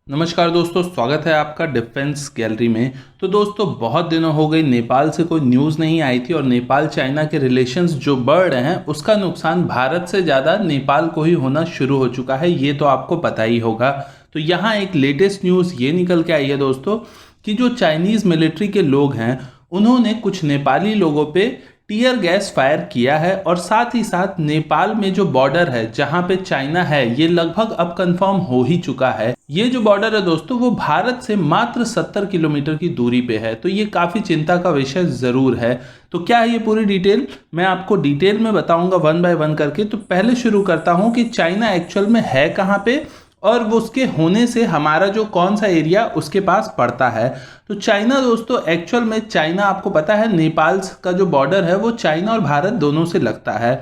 नमस्कार दोस्तों, स्वागत है आपका डिफेंस गैलरी में। तो दोस्तों, बहुत दिनों हो गए नेपाल से कोई न्यूज़ नहीं आई थी और नेपाल चाइना के रिलेशंस जो बढ़ रहे हैं उसका नुकसान भारत से ज़्यादा नेपाल को ही होना शुरू हो चुका है, ये तो आपको पता ही होगा। तो यहाँ एक लेटेस्ट न्यूज़ ये निकल के आई है दोस्तों कि जो चाइनीज़ मिलिट्री के लोग हैं उन्होंने कुछ नेपाली लोगों पे टीयर गैस फायर किया है और साथ ही साथ नेपाल में जो बॉर्डर है जहां पे चाइना है ये लगभग अब कंफर्म हो ही चुका है। ये जो बॉर्डर है दोस्तों वो भारत से मात्र 70 किलोमीटर की दूरी पे है, तो ये काफी चिंता का विषय जरूर है। तो क्या है ये पूरी डिटेल, मैं आपको डिटेल में बताऊंगा वन बाय वन करके। तो पहले शुरू करता हूं कि चाइना एक्चुअल में है कहाँ पे और वो उसके होने से हमारा जो कौन सा एरिया उसके पास पड़ता है। तो चाइना दोस्तों, एक्चुअल में चाइना आपको पता है नेपाल का जो बॉर्डर है वो चाइना और भारत दोनों से लगता है।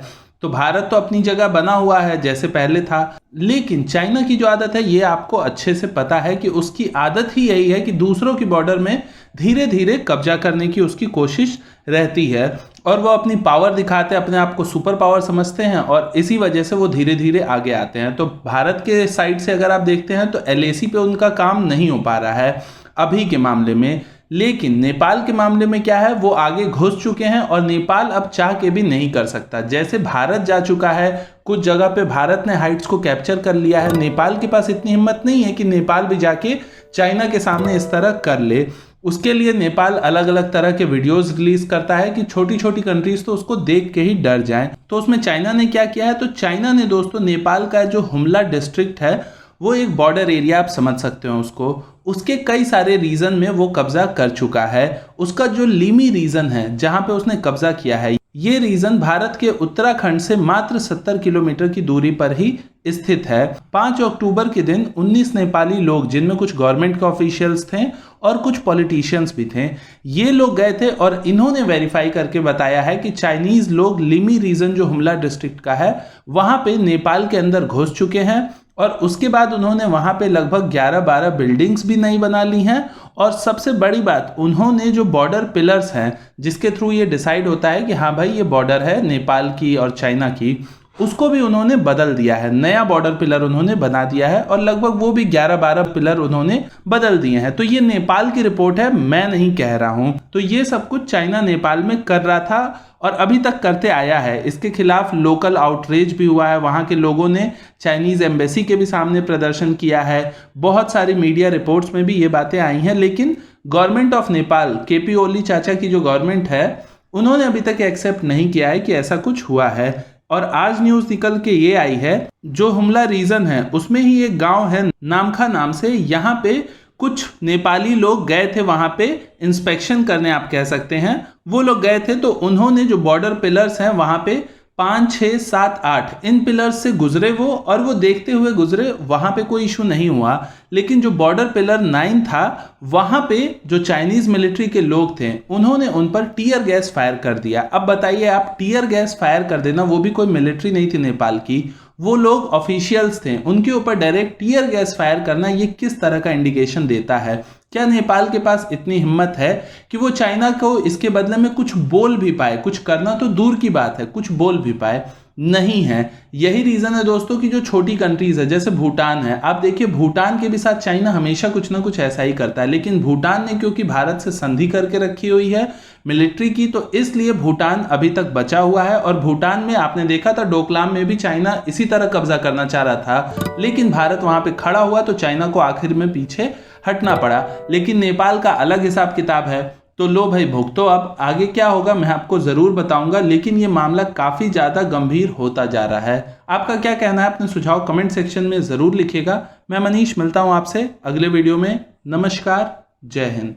तो भारत तो अपनी जगह बना हुआ है जैसे पहले था, लेकिन चाइना की जो आदत है ये आपको अच्छे से पता है कि उसकी आदत ही यही है कि दूसरों की बॉर्डर में धीरे धीरे कब्जा करने की उसकी कोशिश रहती है और वो अपनी पावर दिखाते हैं, अपने आप को सुपर पावर समझते हैं और इसी वजह से वो धीरे धीरे आगे आते हैं। तो भारत के साइड से अगर आप देखते हैं तो एलएसी पे उनका काम नहीं हो पा रहा है अभी के मामले में, लेकिन नेपाल के मामले में क्या है, वो आगे घुस चुके हैं और नेपाल अब चाह के भी नहीं कर सकता। जैसे भारत जा चुका है, कुछ जगह पे भारत ने हाइट्स को कैप्चर कर लिया है, नेपाल के पास इतनी हिम्मत नहीं है कि नेपाल भी जाके चाइना के सामने इस तरह कर ले। उसके लिए नेपाल अलग अलग तरह के वीडियोस रिलीज करता है कि छोटी छोटी कंट्रीज तो उसको देख के ही डर जाएं। तो उसमें चाइना ने क्या किया है, तो चाइना ने दोस्तों नेपाल का जो हुमला डिस्ट्रिक्ट है वो एक बॉर्डर एरिया आप समझ सकते हो उसको, उसके कई सारे रीजन में वो कब्जा कर चुका है। उसका जो लिमी रीजन है जहां पे उसने कब्जा किया है, ये रीजन भारत के उत्तराखंड से मात्र 70 किलोमीटर की दूरी पर ही स्थित है। 5 अक्टूबर के दिन 19 नेपाली लोग, जिनमें कुछ गवर्नमेंट के ऑफिशियल्स थे और कुछ पॉलिटिशियंस भी थे, ये लोग गए थे और इन्होंने वेरीफाई करके बताया है कि चाइनीज लोग लिमी रीजन जो हुमला डिस्ट्रिक्ट का है वहां पे नेपाल के अंदर घुस चुके हैं और उसके बाद उन्होंने वहां पे लगभग 11-12 बिल्डिंग्स भी नई बना ली हैं। और सबसे बड़ी बात, उन्होंने जो बॉर्डर पिलर्स हैं जिसके थ्रू ये डिसाइड होता है कि हाँ भाई ये बॉर्डर है नेपाल की और चाइना की, उसको भी उन्होंने बदल दिया है, नया बॉर्डर पिलर उन्होंने बना दिया है और लगभग वो भी 11-12 पिलर उन्होंने बदल दिए हैं। तो ये नेपाल की रिपोर्ट है, मैं नहीं कह रहा हूं। तो ये सब कुछ चाइना नेपाल में कर रहा था और अभी तक करते आया है। इसके खिलाफ लोकल आउटरीच भी हुआ है, वहां के लोगों ने चाइनीज एम्बेसी के भी सामने प्रदर्शन किया है, बहुत सारी मीडिया रिपोर्ट्स में भी ये बातें आई हैं। लेकिन गवर्नमेंट ऑफ नेपाल, केपी ओली चाचा की जो गवर्नमेंट है, उन्होंने अभी तक एक्सेप्ट नहीं किया है कि ऐसा कुछ हुआ है। और आज न्यूज निकल के ये आई है, जो हुमला रीजन है उसमें ही एक गांव है नामखा नाम से, यहाँ पे कुछ नेपाली लोग गए थे वहां पे इंस्पेक्शन करने आप कह सकते हैं। वो लोग गए थे तो उन्होंने जो बॉर्डर पिलर्स हैं वहां पे 5, 6, 7, 8 इन पिलर्स से गुजरे वो, और वो देखते हुए गुजरे, वहां पे कोई इशू नहीं हुआ। लेकिन जो बॉर्डर पिलर 9 था वहां पे जो चाइनीज मिलिट्री के लोग थे उन्होंने उन पर टीयर गैस फायर कर दिया। अब बताइए आप, टीयर गैस फायर कर देना, वो भी कोई मिलिट्री नहीं थी नेपाल की, वो लोग ऑफिशियल्स थे, उनके ऊपर डायरेक्ट टीयर गैस फायर करना ये किस तरह का इंडिकेशन देता है? क्या नेपाल के पास इतनी हिम्मत है कि वो चाइना को इसके बदले में कुछ बोल भी पाए? कुछ करना तो दूर की बात है, कुछ बोल भी पाए? नहीं है। यही रीजन है दोस्तों कि जो छोटी कंट्रीज है जैसे भूटान है, आप देखिए भूटान के भी साथ चाइना हमेशा कुछ ना कुछ ऐसा ही करता है, लेकिन भूटान ने क्योंकि भारत से संधि करके रखी हुई है मिलिट्री की, तो इसलिए भूटान अभी तक बचा हुआ है। और भूटान में आपने देखा था डोकलाम में भी चाइना इसी तरह कब्जा करना चाह रहा था, लेकिन भारत वहां पे खड़ा हुआ तो चाइना को आखिर में पीछे हटना पड़ा। लेकिन नेपाल का अलग हिसाब किताब है। तो लो भाई भुगतो, अब आगे क्या होगा मैं आपको जरूर बताऊंगा, लेकिन ये मामला काफी ज्यादा गंभीर होता जा रहा है। आपका क्या कहना है? अपने सुझाव कमेंट सेक्शन में जरूर लिखिएगा। मैं मनीष मिलता हूं आपसे अगले वीडियो में। नमस्कार, जय हिंद।